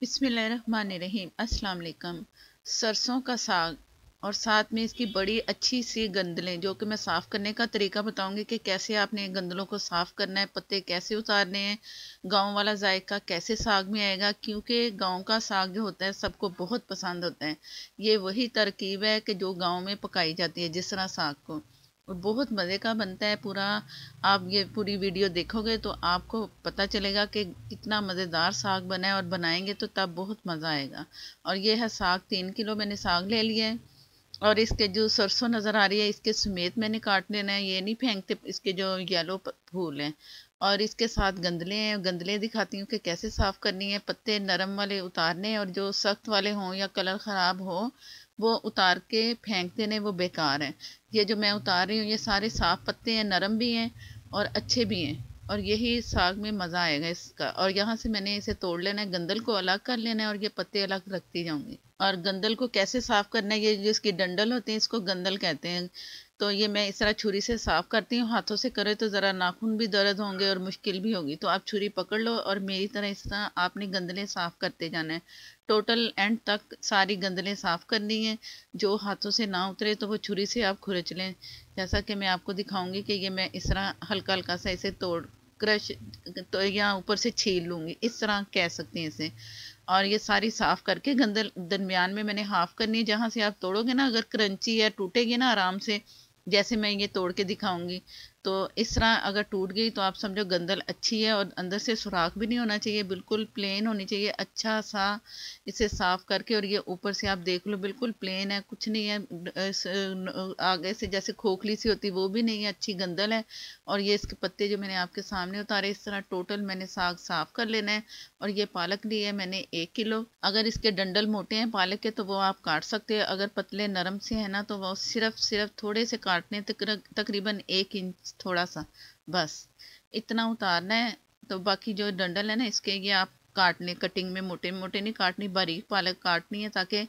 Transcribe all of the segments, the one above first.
बिस्मिल्लाहिर्रहमानिर्रहीम। अस्सलाम वालेकुम। सरसों का साग और साथ में इसकी बड़ी अच्छी सी गंदलें, जो कि मैं साफ़ करने का तरीका बताऊंगी कि कैसे आपने गंदलों को साफ़ करना है, पत्ते कैसे उतारने हैं, गांव वाला जायका कैसे साग में आएगा, क्योंकि गांव का साग जो होता है सबको बहुत पसंद होता है। ये वही तरकीब है कि जो गाँव में पकाई जाती है, जिस तरह साग को, और बहुत मज़े का बनता है पूरा। आप ये पूरी वीडियो देखोगे तो आपको पता चलेगा कि कितना मज़ेदार साग बना है, और बनाएंगे तो तब बहुत मज़ा आएगा। और ये है साग, 3 किलो मैंने साग ले लिया है। और इसके जो सरसों नज़र आ रही है इसके समेत मैंने काट लेना है, ये नहीं फेंकते इसके जो येलो फूल हैं। और इसके साथ गंदले हैं, गंदले दिखाती हूँ कि कैसे साफ़ करनी है। पत्ते नरम वाले उतारने हैं, और जो सख्त वाले हों या कलर ख़राब हो वो उतार के फेंक देने, वो बेकार है। ये जो मैं उतार रही हूँ ये सारे साफ पत्ते हैं, नरम भी हैं और अच्छे भी हैं, और यही साग में मज़ा आएगा इसका। और यहाँ से मैंने इसे तोड़ लेना है, गंदल को अलग कर लेना है, और ये पत्ते अलग रखती जाऊंगी। और गंदल को कैसे साफ करना है, ये जिसकी डंडल होती है इसको गंदल कहते हैं। तो ये मैं इस तरह छुरी से साफ करती हूँ। हाथों से करे तो ज़रा नाखून भी दर्द होंगे और मुश्किल भी होगी, तो आप छुरी पकड़ लो और मेरी तरह इस तरह आपने गंदलें साफ करते जाना है। टोटल एंड तक सारी गंदलें साफ करनी है। जो हाथों से ना उतरे तो वो छुरी से आप खुरच लें, जैसा कि मैं आपको दिखाऊंगी कि ये मैं इस तरह हल्का हल्का सा इसे तोड़ क्रश तो या ऊपर से छील लूँगी, इस तरह कह सकते हैं इसे। और ये सारी साफ़ करके गंदल दरमियान में मैंने हाफ़ करनी है। जहाँ से आप तोड़ोगे ना, अगर क्रंची है, टूटेगी ना आराम से, जैसे मैं ये तोड़ के दिखाऊंगी, तो इस तरह अगर टूट गई तो आप समझो गंदल अच्छी है, और अंदर से सुराख भी नहीं होना चाहिए, बिल्कुल प्लेन होनी चाहिए अच्छा सा। इसे साफ़ करके, और ये ऊपर से आप देख लो बिल्कुल प्लेन है, कुछ नहीं है आगे से जैसे खोखली सी होती वो भी नहीं है, अच्छी गंदल है। और ये इसके पत्ते जो मैंने आपके सामने उतारे, इस तरह टोटल मैंने साग साफ़ कर लेना है। और ये पालक ली है मैंने 1 किलो। अगर इसके डंडल मोटे हैं पालक के तो वो आप काट सकते हैं, अगर पतले नरम से है ना तो वो सिर्फ थोड़े से काटने, तकरीबन 1 इंच थोड़ा सा, बस इतना उतारना है। तो बाकी जो डंडल है ना इसके, ये आप काट लें, कटिंग में मोटे मोटे नहीं काटनी, बारीक पालक काटनी है ताकि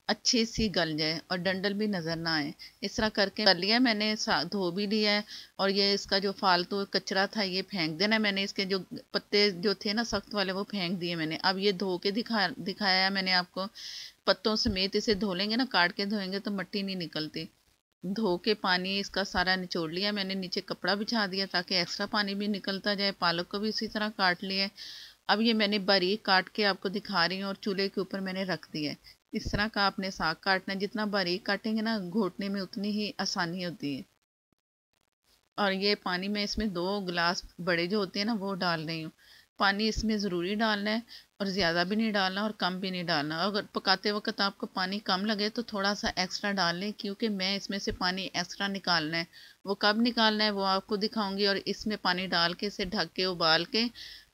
अच्छी सी गल जाए और डंडल भी नज़र ना आए। इस तरह करके कर लिया मैंने, धो भी लिया है। और ये इसका जो फालतू कचरा था ये फेंक देना है। मैंने इसके जो पत्ते जो थे ना सख्त वाले वो फेंक दिए मैंने। अब ये धो के दिखाया है मैंने आपको, पत्तों समेत इसे धो लेंगे ना, काट के धोएंगे तो मिट्टी नहीं निकलती। धो के पानी इसका सारा निचोड़ लिया मैंने, नीचे कपड़ा बिछा दिया ताकि एक्स्ट्रा पानी भी निकलता जाए। पालक को भी इसी तरह काट लिया है। अब ये मैंने बारीक काट के आपको दिखा रही हूँ, और चूल्हे के ऊपर मैंने रख दिया है। इस तरह का आपने साग काटना है, जितना बारीक काटेंगे ना घोटने में उतनी ही आसानी होती है। और ये पानी में इसमें 2 गिलास बड़े जो होते हैं ना वो डाल रही हूँ। पानी इसमें ज़रूरी डालना है, और ज़्यादा भी नहीं डालना और कम भी नहीं डालना। अगर पकाते वक्त आपको पानी कम लगे तो थोड़ा सा एक्स्ट्रा डाल लें, क्योंकि मैं इसमें से पानी एक्स्ट्रा निकालना है। वो कब निकालना है वो आपको दिखाऊंगी। और इसमें पानी डाल के इसे ढक के उबाल के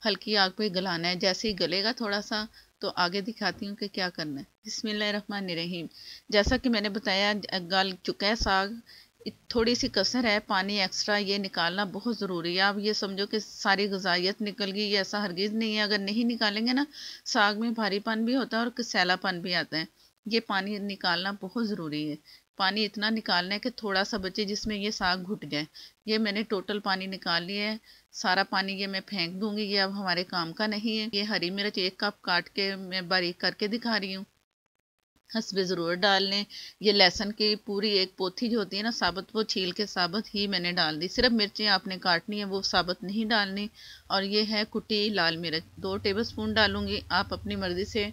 हल्की आग पे गलाना है। जैसे ही गलेगा थोड़ा सा तो आगे दिखाती हूँ कि क्या करना है। बिस्मिल्लाहिर्रहमानिर्रहीम। जैसा कि मैंने बताया गल चुका है साग, थोड़ी सी कसर है, पानी एक्स्ट्रा ये निकालना बहुत ज़रूरी है। आप ये समझो कि सारी ग़िज़ाइयत निकल गई, ये ऐसा हरगिज़ नहीं है। अगर नहीं निकालेंगे ना, साग में भारीपन भी होता है और कसैलापन भी आता है। ये पानी निकालना बहुत ज़रूरी है। पानी इतना निकालना है कि थोड़ा सा बचे जिसमें ये साग घुट जाए। ये मैंने टोटल पानी निकाल लिया है। सारा पानी ये मैं फेंक दूंगी, ये अब हमारे काम का नहीं है। ये हरी मिर्च 1 कप काट के मैं बारीक करके दिखा रही हूँ, हसबे ज़रूर डाल लें। ये लहसुन की पूरी एक पोथी जो होती है ना साबुत, वो छील के साबुत ही मैंने डाल दी। सिर्फ मिर्चें आपने काटनी है, वो साबुत नहीं डालनी। और ये है कुटी लाल मिर्च, 2 टेबल स्पून डालूंगी। आप अपनी मर्ज़ी से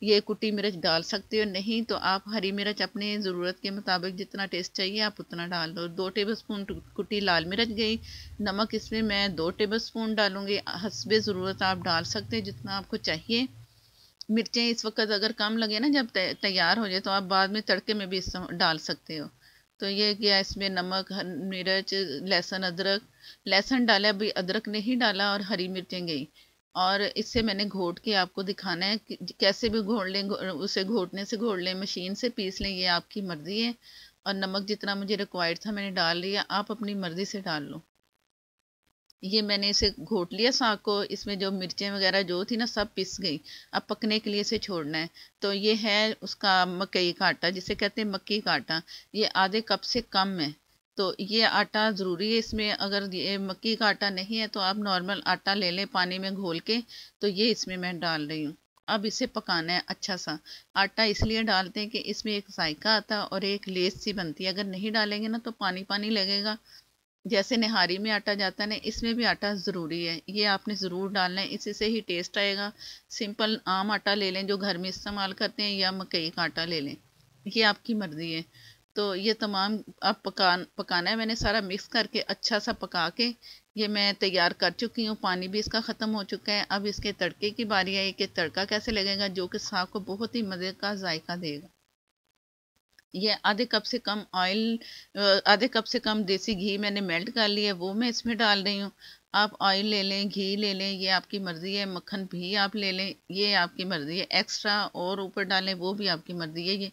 ये कुटी मिर्च डाल सकते हो, नहीं तो आप हरी मिर्च अपने ज़रूरत के मुताबिक जितना टेस्ट चाहिए आप उतना डाल लो। 2 टेबल स्पून कुटी लाल मिर्च गई। नमक इसमें मैं 2 टेबल स्पून डालूंगी, हसबे ज़रूरत आप डाल सकते हैं जितना आपको चाहिए। मिर्चें इस वक्त अगर कम लगे ना जब तैयार हो जाए तो आप बाद में तड़के में भी डाल सकते हो। तो ये किया इसमें नमक, मिर्च, लहसुन, अदरक। लहसुन डाला, अभी अदरक नहीं डाला, और हरी मिर्चें गई। और इससे मैंने घोट के आपको दिखाना है कि कैसे भी घोट लें, उसे घोटने से घोट लें, मशीन से पीस लें, ये आपकी मर्ज़ी है। और नमक जितना मुझे रिक्वायर्ड था मैंने डाल लिया, आप अपनी मर्ज़ी से डाल लो। ये मैंने इसे घोट लिया साग को, इसमें जो मिर्चें वगैरह जो थी ना सब पिस गई। अब पकने के लिए इसे छोड़ना है। तो ये है उसका मकई का आटा, जिसे कहते हैं मक्की का आटा। ये आधे कप से कम है। तो ये आटा ज़रूरी है इसमें। अगर ये मक्की का आटा नहीं है तो आप नॉर्मल आटा ले लें पानी में घोल के। तो ये इसमें मैं डाल रही हूँ। अब इसे पकाना है अच्छा सा। आटा इसलिए डालते हैं कि इसमें एक जायका आता है और एक लेस सी बनती है। अगर नहीं डालेंगे ना तो पानी पानी लगेगा। जैसे निहारी में आटा जाता है ना, इसमें भी आटा ज़रूरी है, ये आपने ज़रूर डालना है, इसी से ही टेस्ट आएगा। सिंपल आम आटा ले लें जो घर में इस्तेमाल करते हैं, या मकई का आटा ले लें, ये आपकी मर्ज़ी है। तो ये तमाम अब पकाना है। मैंने सारा मिक्स करके अच्छा सा पका के ये मैं तैयार कर चुकी हूँ। पानी भी इसका ख़त्म हो चुका है। अब इसके तड़के की बारी आई कि तड़का कैसे लगेगा, जो कि साग को बहुत ही मज़े का जायका देगा। ये आधे कप से कम देसी घी मैंने मेल्ट कर लिया है, वो मैं इसमें डाल रही हूँ। आप ऑयल ले लें, घी ले लें, ये आपकी मर्ज़ी है। मक्खन भी आप ले लें, ये आपकी मर्ज़ी है। एक्स्ट्रा और ऊपर डालें वो भी आपकी मर्ज़ी है। ये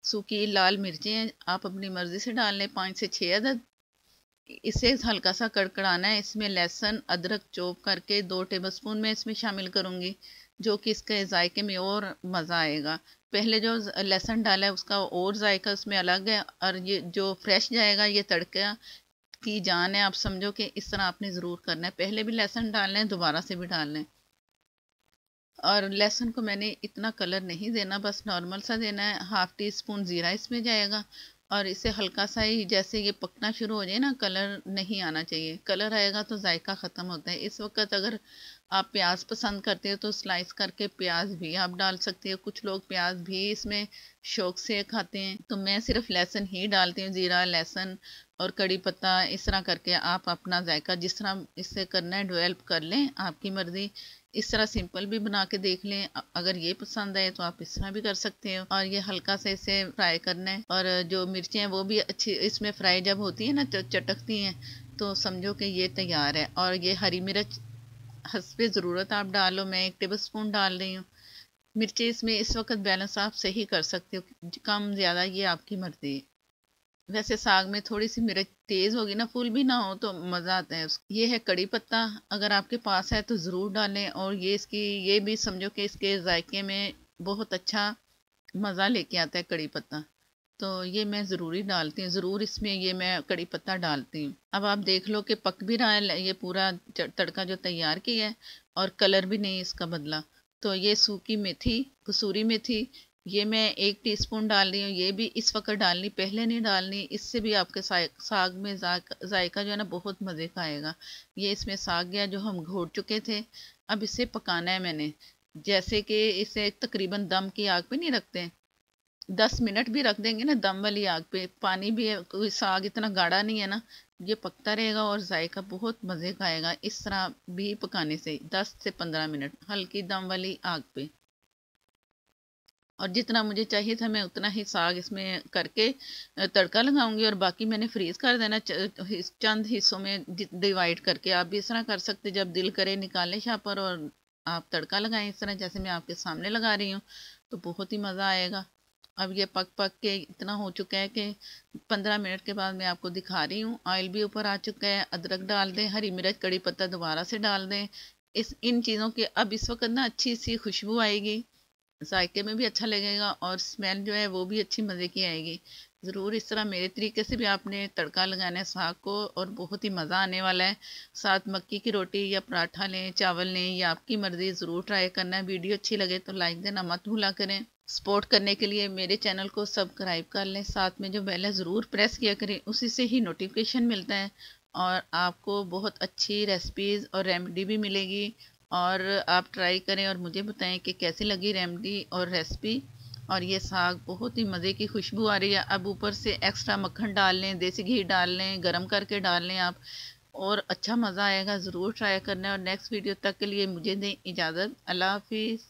सूखी लाल मिर्चें हैं, आप अपनी मर्ज़ी से डाल लें, 5 से 6 अदद। इसे हल्का सा कड़कड़ाना है। इसमें लहसुन अदरक चॉप करके 2 टेबलस्पून मैं इसमें शामिल करूँगी, जो कि इसके जायके में और मज़ा आएगा। पहले जो लहसुन डाला है उसका और जायका उसमें अलग है, और ये जो फ्रेश जाएगा ये तड़का की जान है। आप समझो कि इस तरह आपने ज़रूर करना है। पहले भी लहसुन डालना है, दोबारा से भी डालना है। और लहसुन को मैंने इतना कलर नहीं देना, बस नॉर्मल सा देना है। हाफ़ टी स्पून ज़ीरा इसमें जाएगा, और इसे हल्का सा ही जैसे ये पकना शुरू हो जाए ना, कलर नहीं आना चाहिए। कलर आएगा तो जायका ख़त्म होता है। इस वक्त अगर आप प्याज पसंद करते हो तो स्लाइस करके प्याज भी आप डाल सकते हो। कुछ लोग प्याज भी इसमें शौक से खाते हैं, तो मैं सिर्फ लहसुन ही डालती हूँ। ज़ीरा, लहसुन और कड़ी पत्ता, इस तरह करके आप अपना जायका जिस तरह इससे करना है डेवलप कर लें, आपकी मर्ज़ी। इस तरह सिंपल भी बना के देख लें। अगर ये पसंद आए तो आप इस तरह भी कर सकते हो। और ये हल्का से इसे फ्राई करना है, और जो मिर्चें हैं वो भी अच्छी इसमें फ्राई जब होती है ना, चटकती हैं, तो समझो कि ये तैयार है। और ये हरी मिर्च हस्बे ज़रूरत आप डालो, मैं 1 टेबल स्पून डाल रही हूँ। मिर्चें इसमें इस वक्त बैलेंस आप सही कर सकते हो, कम ज़्यादा ये आपकी मर्ज़ी है। वैसे साग में थोड़ी सी मिर्च तेज होगी ना, फुल भी ना हो तो मज़ा आता है उसका। ये है कड़ी पत्ता, अगर आपके पास है तो ज़रूर डालें। और ये भी समझो कि इसके जायके में बहुत अच्छा मज़ा लेके आता है कड़ी पत्ता। तो ये मैं ज़रूरी डालती हूँ, ज़रूर इसमें ये मैं कड़ी पत्ता डालती हूँ। अब आप देख लो कि पक भी रहा है ये पूरा तड़का जो तैयार किया है, और कलर भी नहीं इसका बदला। तो ये सूखी मेथी, कसूरी मेथी, ये मैं 1 टीस्पून डाल रही हूँ। ये भी इस वक्त डालनी, पहले नहीं डालनी। इससे भी आपके साग में जायका जो है ना बहुत मज़े का आएगा। ये इसमें साग गया जो हम घोट चुके थे। अब इसे पकाना है मैंने, जैसे कि इसे तकरीबन दम की आग पे नहीं रखते, 10 मिनट भी रख देंगे ना दम वाली आग पे। पानी भी है, कोई साग इतना गाढ़ा नहीं है ना, ये पकता रहेगा और जायका बहुत मज़े का आएगा। इस तरह भी पकाने से 10 से 15 मिनट हल्की दम वाली आग पे। और जितना मुझे चाहिए था मैं उतना ही साग इसमें करके तड़का लगाऊंगी, और बाकी मैंने फ्रीज कर देना चंद हिस्सों में डिवाइड करके। आप भी इस तरह कर सकते, जब दिल करे निकालें शापर और आप तड़का लगाएं इस तरह जैसे मैं आपके सामने लगा रही हूँ, तो बहुत ही मज़ा आएगा। अब ये पक पक के इतना हो चुका है कि 15 मिनट के बाद मैं आपको दिखा रही हूँ। ऑयल भी ऊपर आ चुका है। अदरक डाल दें, हरी मिर्च, कड़ी पत्ता दोबारा से डाल दें। इन चीज़ों के अब इस वक्त ना अच्छी सी खुशबू आएगी, जायके में भी अच्छा लगेगा, और स्मेल जो है वो भी अच्छी मज़े की आएगी। ज़रूर इस तरह मेरे तरीके से भी आपने तड़का लगाना है साग को, और बहुत ही मज़ा आने वाला है। साथ मक्की की रोटी या पराठा लें, चावल लें, ये आपकी मर्ज़ी, ज़रूर ट्राई करना है। वीडियो अच्छी लगे तो लाइक देना मत भूला करें। सपोर्ट करने के लिए मेरे चैनल को सब्सक्राइब कर लें, साथ में जो बेल है ज़रूर प्रेस किया करें, उसी से ही नोटिफिकेशन मिलता है, और आपको बहुत अच्छी रेसिपीज़ और रेमेडी भी मिलेगी। और आप ट्राई करें और मुझे बताएं कि कैसी लगी रेमेडी और रेसिपी। और ये साग बहुत ही मज़े की खुशबू आ रही है। अब ऊपर से एक्स्ट्रा मक्खन डाल लें, देसी घी डाल लें, गरम करके डाल लें आप, और अच्छा मज़ा आएगा। ज़रूर ट्राई करना है। और नेक्स्ट वीडियो तक के लिए मुझे दें इजाज़त। अल्लाह हाफिज़।